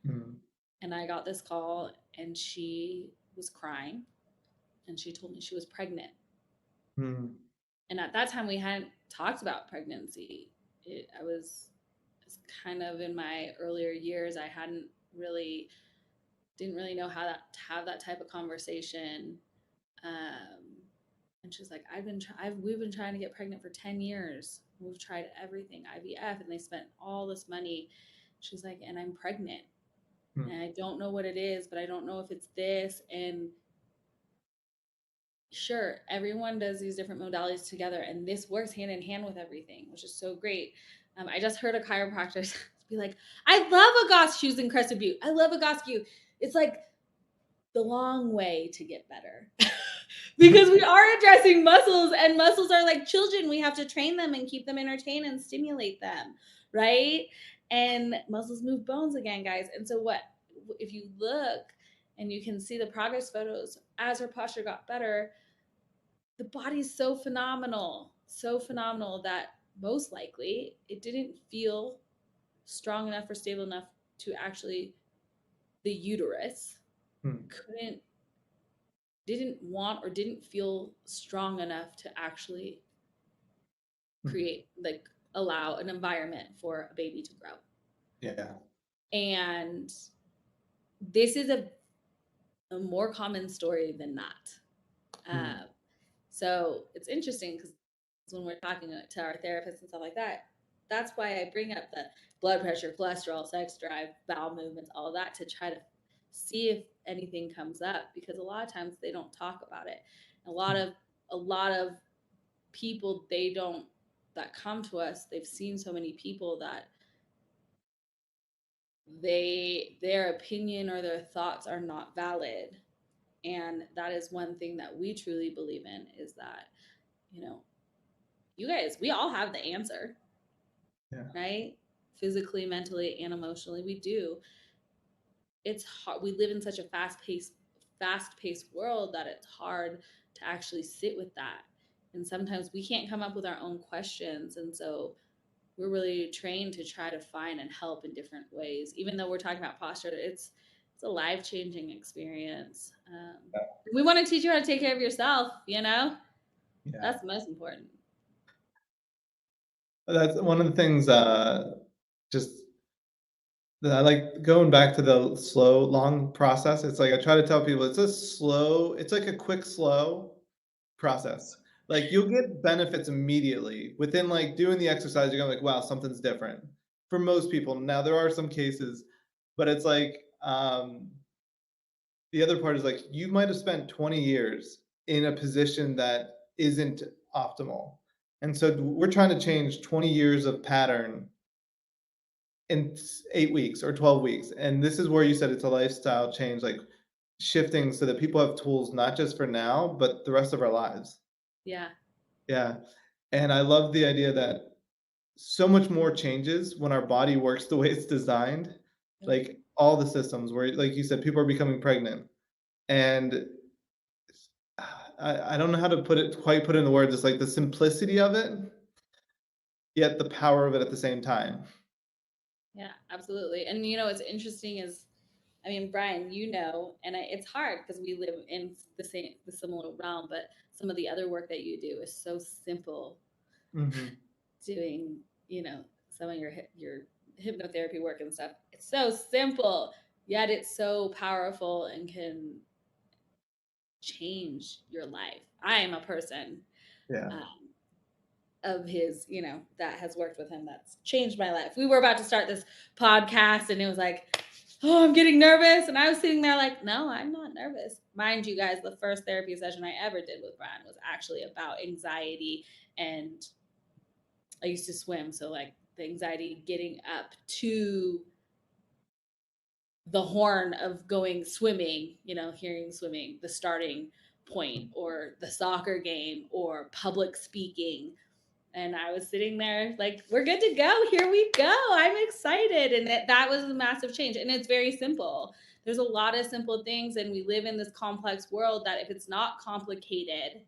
Mm. And I got this call and she was crying and she told me she was pregnant. Mm. And at that time, we hadn't talked about pregnancy. I was kind of in my earlier years. I didn't really know how to have that type of conversation. Um, and she's like, we've been trying to get pregnant for 10 years. We've tried everything, IVF, and they spent all this money. She's like, and I'm pregnant. Mm. And I don't know what it is, but I don't know if it's this. And sure, everyone does these different modalities together, and this works hand in hand with everything, which is so great. I just heard a chiropractor be like, I love Egoscue's in Crested Butte. I love Egoscue. It's like the long way to get better. Because we are addressing muscles, and muscles are like children. We have to train them and keep them entertained and stimulate them, right? And muscles move bones again, guys. And so if you look and you can see the progress photos as her posture got better, the body's so phenomenal that most likely it didn't feel strong enough or stable enough to actually, the uterus didn't want or didn't feel strong enough to actually create, like, allow an environment for a baby to grow. Yeah. And this is a more common story than not. So it's interesting because when we're talking to our therapists and stuff like that, that's why I bring up the blood pressure, cholesterol, sex drive, bowel movements, all of that, to try to see if anything comes up, because a lot of times they don't talk about it. A lot of people, they don't that come to us, they've seen so many people that their opinion or their thoughts are not valid. And that is one thing that we truly believe in, is that, you know, you guys, we all have the answer. Yeah. Right? Physically, mentally, and emotionally, we do. It's hard. We live in such a fast-paced world that it's hard to actually sit with that. And sometimes we can't come up with our own questions. And so we're really trained to try to find and help in different ways. Even though we're talking about posture, it's a life-changing experience. We want to teach you how to take care of yourself, you know? Yeah. That's the most important. That's one of the things, just that I like going back to the slow, long process. It's like I try to tell people it's like a quick, slow process. Like you'll get benefits immediately within like doing the exercise. You're gonna like, wow, something's different for most people. Now there are some cases, but it's like the other part is like you might have spent 20 years in a position that isn't optimal. And so we're trying to change 20 years of pattern in 8 weeks or 12 weeks. And this is where you said it's a lifestyle change, like shifting so that people have tools not just for now, but the rest of our lives. Yeah. Yeah. And I love the idea that so much more changes when our body works the way it's designed. Like all the systems where, like you said, people are becoming pregnant. And I don't know how to quite put it in the words. It's like the simplicity of it, yet the power of it at the same time. Yeah, absolutely. And you know, what's interesting is, I mean, Brian, you know, and it's hard because we live in the similar realm, but some of the other work that you do is so simple. Mm-hmm. Doing, you know, some of your hypnotherapy work and stuff. It's so simple, yet it's so powerful and can change your life. I am a person Yeah. of his, you know, that has worked with him that's changed my life. We were about to start this podcast and it was like, oh, I'm getting nervous. And I was sitting there like, no, I'm not nervous. Mind you guys, the first therapy session I ever did with Brian was actually about anxiety. And I used to swim. So, like, the anxiety getting up to the horn of going swimming, you know, hearing swimming, the starting point, or the soccer game, or public speaking. And I was sitting there like, we're good to go. Here we go. I'm excited. And that was a massive change. And it's very simple. There's a lot of simple things. And we live in this complex world that if it's not complicated,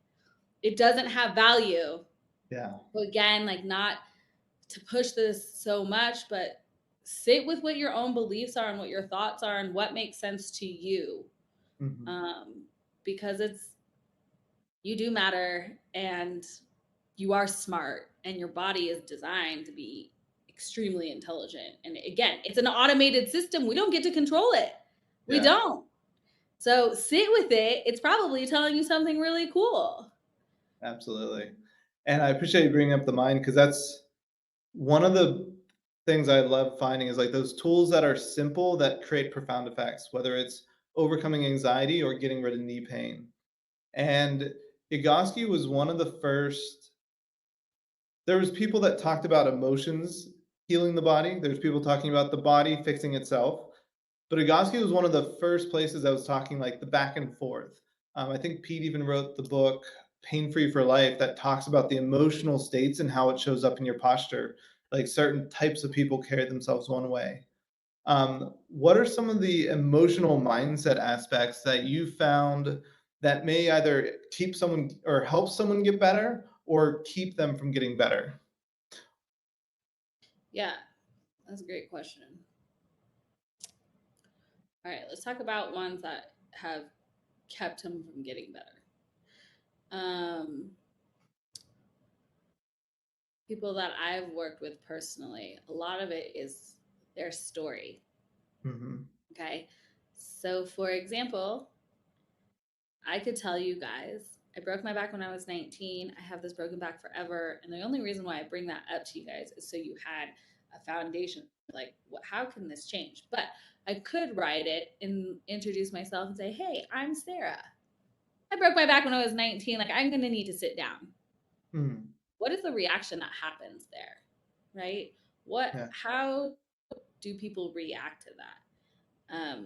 it doesn't have value. Yeah. But again, like, not to push this so much, but sit with what your own beliefs are and what your thoughts are and what makes sense to you. Mm-hmm. Because you do matter, and you are smart, and your body is designed to be extremely intelligent. And again, it's an automated system. We don't get to control it. We don't. So sit with it. It's probably telling you something really cool. Absolutely. And I appreciate you bringing up the mind, because that's one of the things I love finding is like those tools that are simple that create profound effects, whether it's overcoming anxiety or getting rid of knee pain. And Egoscue was one of the first. There was people that talked about emotions healing the body. There's people talking about the body fixing itself. But Egoscue was one of the first places I was talking like the back and forth. I think Pete even wrote the book Pain Free for Life that talks about the emotional states and how it shows up in your posture. Like certain types of people carry themselves one way. What are some of the emotional mindset aspects that you found that may either keep someone or help someone get better or keep them from getting better? Yeah, that's a great question. All right, let's talk about ones that have kept him from getting better. People that I've worked with personally, a lot of it is their story. Mm-hmm. Okay. So, for example, I could tell you guys, I broke my back when I was 19. I have this broken back forever. And the only reason why I bring that up to you guys is so you had a foundation. Like, how can this change? But I could write it and introduce myself and say, hey, I'm Sarah. I broke my back when I was 19. Like, I'm going to need to sit down. Mm-hmm. what is the reaction that happens there, right? Yeah. How do people react to that?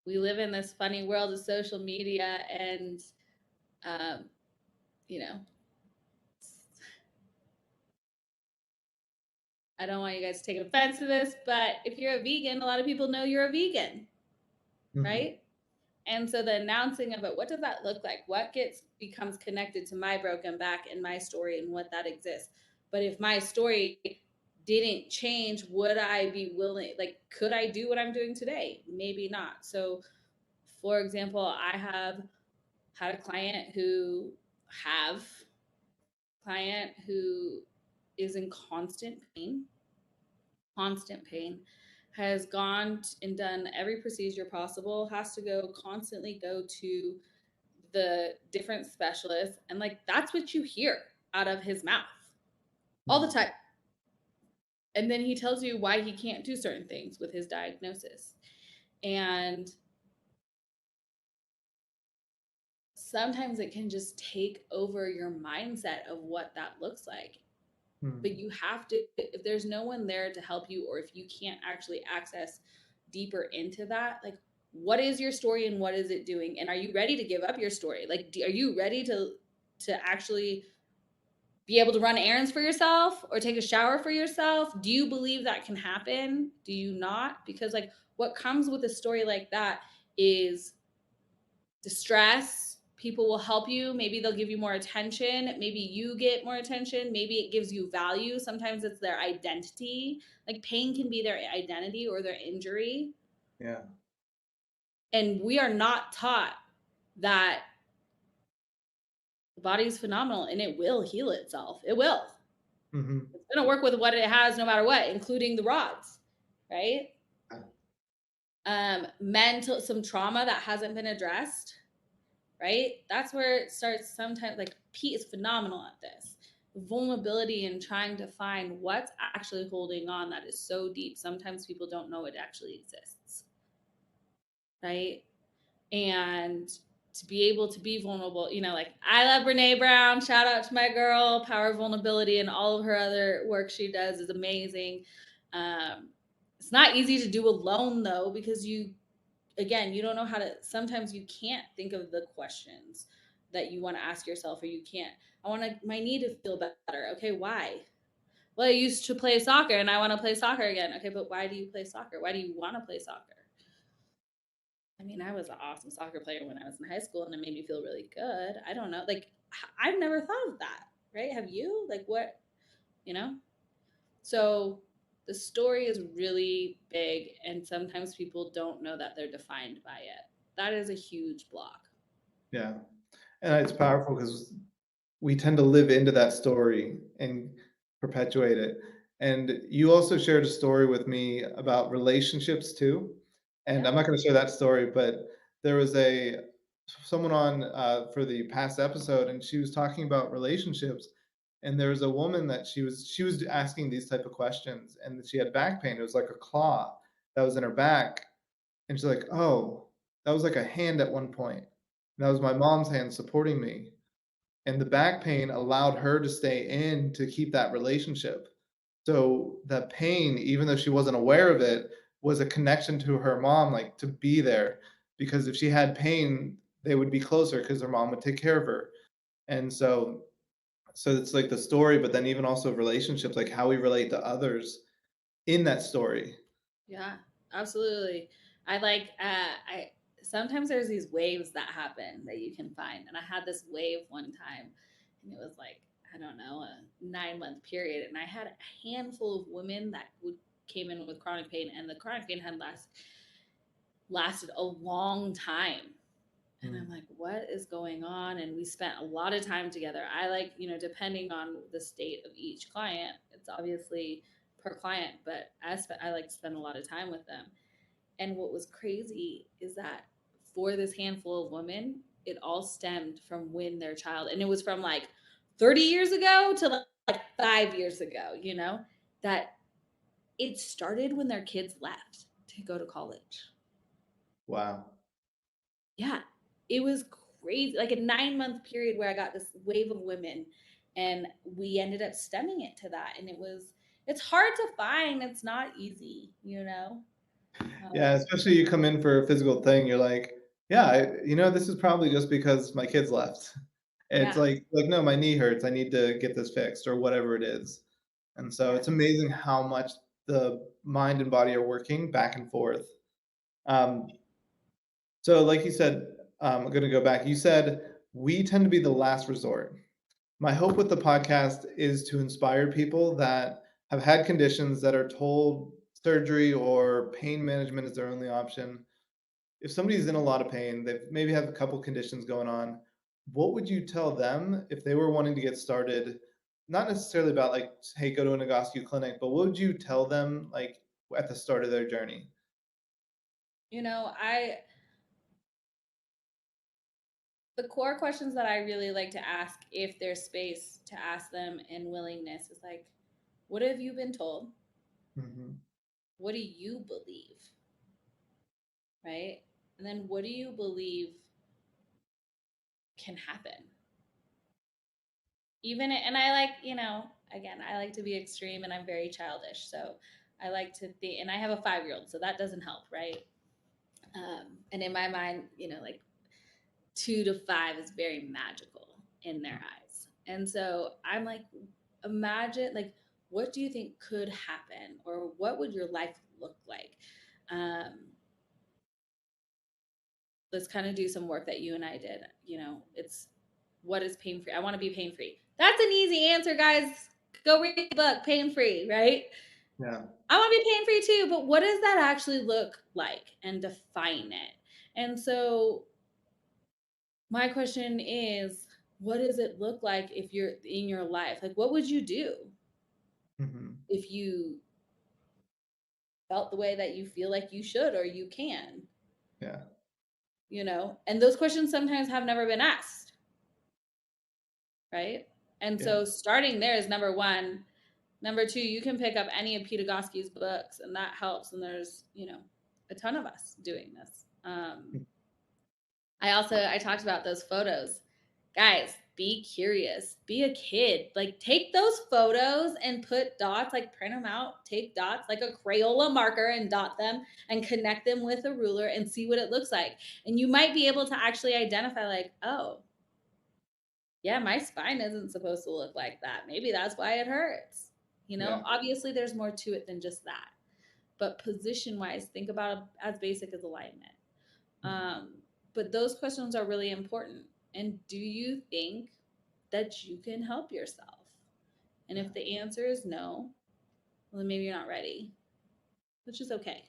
We live in this funny world of social media, and um, you know, I don't want you guys to take offense to this, but if you're a vegan, a lot of people know you're a vegan, Mm-hmm. right? And so the announcing of it, what does that look like? What becomes connected to my broken back and my story and what that exists? But if my story didn't change, would I be willing, like, could I do what I'm doing today? Maybe not. So, for example, I have had a client who is in constant pain, has gone and done every procedure possible, has to constantly go to the different specialists, and like that's what you hear out of his mouth all the time. And then he tells you why he can't do certain things with his diagnosis. And sometimes it can just take over your mindset of what that looks like. But you have to, if there's no one there to help you, or if you can't actually access deeper into that, like, what is your story and what is it doing? And are you ready to give up your story? Like, are you ready to actually be able to run errands for yourself or take a shower for yourself? Do you believe that can happen? Do you not? Because like what comes with a story like that is distress. People will help you. Maybe they'll give you more attention. Maybe you get more attention. Maybe it gives you value. Sometimes it's their identity. Like pain can be their identity or their injury. Yeah. And we are not taught that the body is phenomenal and it will heal itself. It will. Mm-hmm. It's going to work with what it has no matter what, including the rods, right? Some trauma that hasn't been addressed, right? That's where it starts sometimes. Like Pete is phenomenal at this. Vulnerability and trying to find what's actually holding on that is so deep. Sometimes people don't know it actually exists, right? And to be able to be vulnerable, like I love Brene Brown. Shout out to my girl. Power of Vulnerability and all of her other work she does is amazing. It's not easy to do alone though, because you don't know how to. Sometimes you can't think of the questions that you want to ask yourself, or you can't. My need to feel better. Okay, why? Well, I used to play soccer and I want to play soccer again. Okay, but why do you play soccer? Why do you want to play soccer? I mean, I was an awesome soccer player when I was in high school and it made me feel really good. I don't know. Like, I've never thought of that, right? Have you? Like, what, you know? So the story is really big, and sometimes people don't know that they're defined by it. That is a huge block. Yeah. And it's powerful because we tend to live into that story and perpetuate it. And you also shared a story with me about relationships too. And Yeah. I'm not going to share that story, but there was someone on for the past episode, and she was talking about relationships. And there was a woman that she was asking these type of questions, and she had back pain. It was like a claw that was in her back, and she's like, "Oh, that was like a hand at one point. And that was my mom's hand supporting me." And the back pain allowed her to stay in to keep that relationship. So that pain, even though she wasn't aware of it, was a connection to her mom, like to be there. Because if she had pain, they would be closer because her mom would take care of her. And so it's like the story, but then even also relationships, like how we relate to others in that story. Yeah, absolutely. I sometimes there's these waves that happen that you can find. And I had this wave one time, and it was like, I don't know, a 9-month period. And I had a handful of women that came in with chronic pain, and the chronic pain had lasted a long time. And I'm like, what is going on? And we spent a lot of time together. Depending on the state of each client, it's obviously per client, but I like to spend a lot of time with them. And what was crazy is that for this handful of women, it all stemmed from when their child, and it was from like 30 years ago to like 5 years ago, that it started when their kids left to go to college. Wow. Yeah, it was crazy, like a 9-month period where I got this wave of women, and we ended up stemming it to that. And it's hard to find. It's not easy, you know? Yeah, especially you come in for a physical thing, you're like, yeah, this is probably just because my kids left. It's Yeah. like, no, my knee hurts. I need to get this fixed or whatever it is. And so Yeah. it's amazing how much the mind and body are working back and forth. Um, so like you said, I'm going to go back. You said we tend to be the last resort. My hope with the podcast is to inspire people that have had conditions that are told surgery or pain management is their only option. If somebody's in a lot of pain, they maybe have a couple conditions going on, what would you tell them if they were wanting to get started? Not necessarily about like, hey, go to an Egoscue clinic, but what would you tell them like at the start of their journey? You know, the core questions that I really like to ask, if there's space to ask them and willingness, is like, what have you been told? Hmm. What do you believe? Right? And then what do you believe can happen? Even, and I like, again, I like to be extreme and I'm very childish. So I like to think, and I have a 5-year-old, so that doesn't help, right? And in my mind, like 2 to 5 is very magical in their eyes. And so I'm like, imagine, like, what do you think could happen, or what would your life look like? Um, let's kind of do some work that you and I did. It's, what is pain free? I want to be pain free. That's an easy answer, guys. Go read the book, Pain Free, right? Yeah. I want to be pain free too, but what does that actually look like, and define it? And so my question is, what does it look like if you're in your life? Like, what would you do Hmm. if you felt the way that you feel like you should or you can? Yeah. And those questions sometimes have never been asked, right? And Yeah. so starting there is number one. Number two, you can pick up any of Peter Goske's books, and that helps. And there's, a ton of us doing this. I talked about those photos. Guys, be curious, be a kid. Like, take those photos and put dots, like print them out, take dots like a Crayola marker and dot them and connect them with a ruler and see what it looks like. And you might be able to actually identify, like, oh, yeah, my spine isn't supposed to look like that. Maybe that's why it hurts. Yeah. Obviously there's more to it than just that. But position wise, think about it as basic as alignment. Um, but those questions are really important. And do you think that you can help yourself? And if the answer is no, well, then maybe you're not ready, which is okay.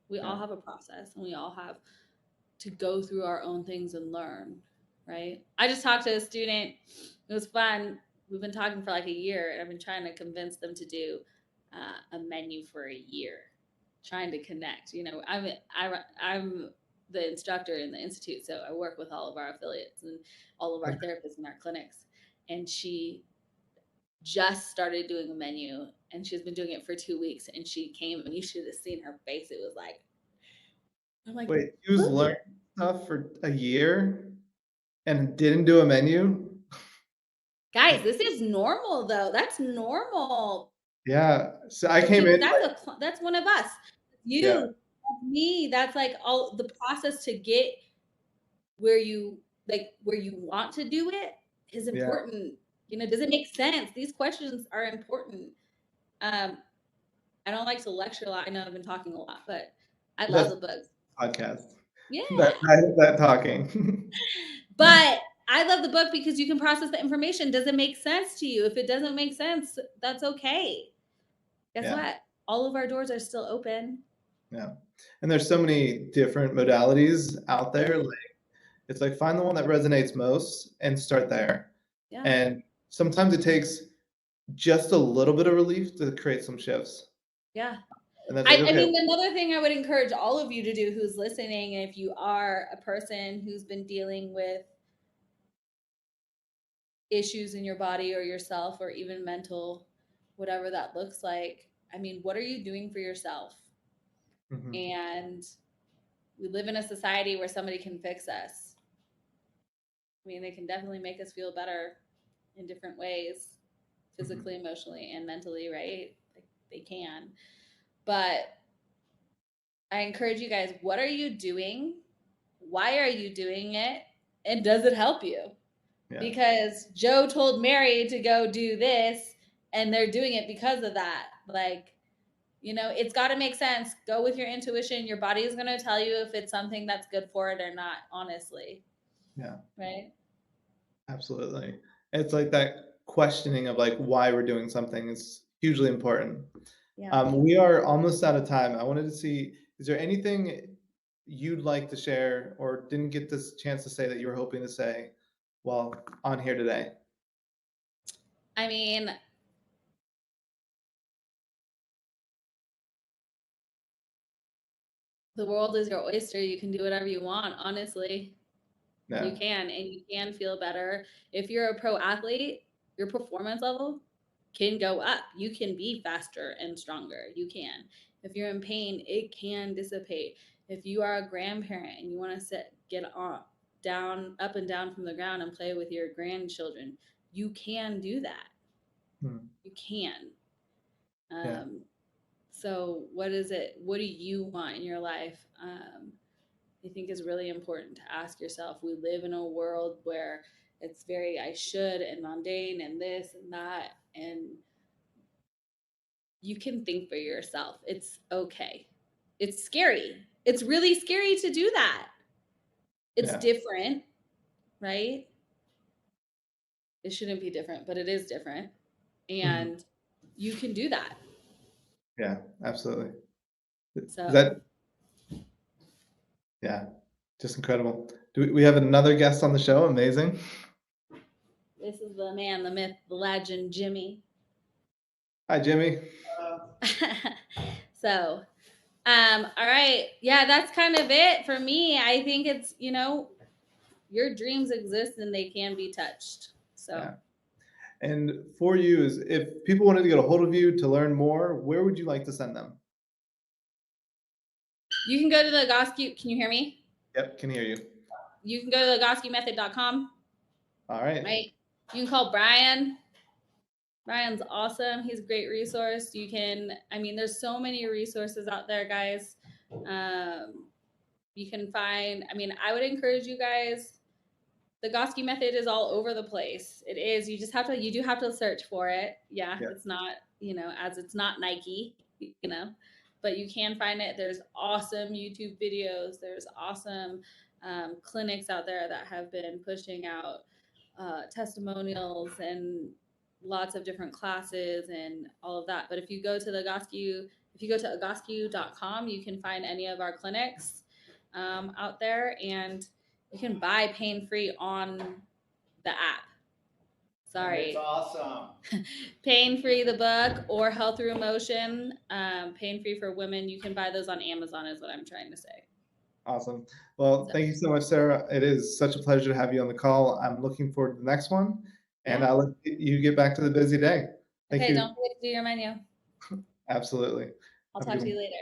We all Yeah. have a process, and we all have to go through our own things and learn, right? I just talked to a student. It was fun. We've been talking for like a year, and I've been trying to convince them to do a menu for a year, trying to connect. I'm the instructor in the institute, so I work with all of our affiliates and all of our therapists in our clinics. And she just started doing a menu, and she's been doing it for 2 weeks. And she came, and you should have seen her face. It was like, I'm like, Wait, you was look learning at, stuff for a year and didn't do a menu? guys, this is normal though. That's normal. Yeah. So I For came people, in like, that's one of us. yeah, You, that's me. That's like all the process to get where you, where you want to do it, is yeah. important. Does it make sense? These questions are important. Um, I don't like to lecture a lot. I know I've been talking a lot, but I love That's the books. podcast. Yeah. That talking. But I love the book because you can process the information. Does it make sense to you? If it doesn't make sense, that's okay. Guess Yeah. what? All of our doors are still open. Yeah. And there's so many different modalities out Yeah. there. Like, it's like find the one that resonates most and start there. Yeah. And sometimes it takes just a little bit of relief to create some shifts. Yeah. And that's like, I okay, mean, another thing I would encourage all of you to do who's listening, if you are a person who's been dealing with issues in your body or yourself, or even mental, whatever that looks like, I mean, what are you doing for yourself? mhm, And we live in a society where somebody can fix us. I mean, they can definitely make us feel better in different ways, physically, emotionally, and mentally, right? Like they can. But I encourage you guys, what are you doing? Why are you doing it? And does it help you? Yeah. Because Joe told Mary to go do this and they're doing it because of that. Like, it's got to make sense. Go with your intuition. Your body is going to tell you if it's something that's good for it or not, honestly. Yeah. Right? Absolutely. It's like that questioning of like why we're doing something is hugely important. Yeah. We are almost out of time. I wanted to see, is there anything you'd like to share or didn't get this chance to say that you were hoping to say while on here today? I mean, the world is your oyster. You can do whatever you want, honestly. Yeah. You can, and you can feel better. If you're a pro athlete, your performance level can go up. You can be faster and stronger. You can. If you're in pain, it can dissipate. If you are a grandparent and you want to get on down, up and down from the ground and play with your grandchildren, you can do that. You can. Yeah. So what is it? What do you want in your life? I think is really important to ask yourself. We live in a world where it's very I should and mundane and this and that, and you can think for yourself. It's okay. It's scary. It's really scary to do that. It's different, right? It shouldn't be different, but it is different. And you can do that. Yeah, absolutely. So Is that, yeah, just incredible. Do we have another guest on the show? Amazing. this is the man, the myth, the legend, Jimmy. Hi, Jimmy. So, all right. Yeah, that's kind of it for me. I think it's, your dreams exist and they can be touched. So, Yeah. And for you, is if people wanted to get a hold of you to learn more, where would you like to send them? you can go to the Egoscue. Can you hear me? Yep, can hear you. You can go to the egoscuemethod.com. All right. Right. You can call Brian. Brian's awesome. He's a great resource. There's so many resources out there, guys. You can find, I would encourage you guys. The Egoscue method is all over the place. It is. You do have to search for it. Yeah. It's not, as it's not Nike, but you can find it. There's awesome YouTube videos. There's awesome clinics out there that have been pushing out testimonials and lots of different classes and all of that. But if you go to egoscue.com, you can find any of our clinics out there, and you can buy pain-free on the app. Sorry. It's awesome. Pain-free, the book, or Health Through Emotion, pain-free for women. You can buy those on Amazon is what I'm trying to say. Awesome. Well, thank you so much, Sarah. It is such a pleasure to have you on the call. I'm looking forward to the next one, and I'll let you get back to the busy day. Thank you. Don't forget to do your menu. Absolutely. I'll talk to you later.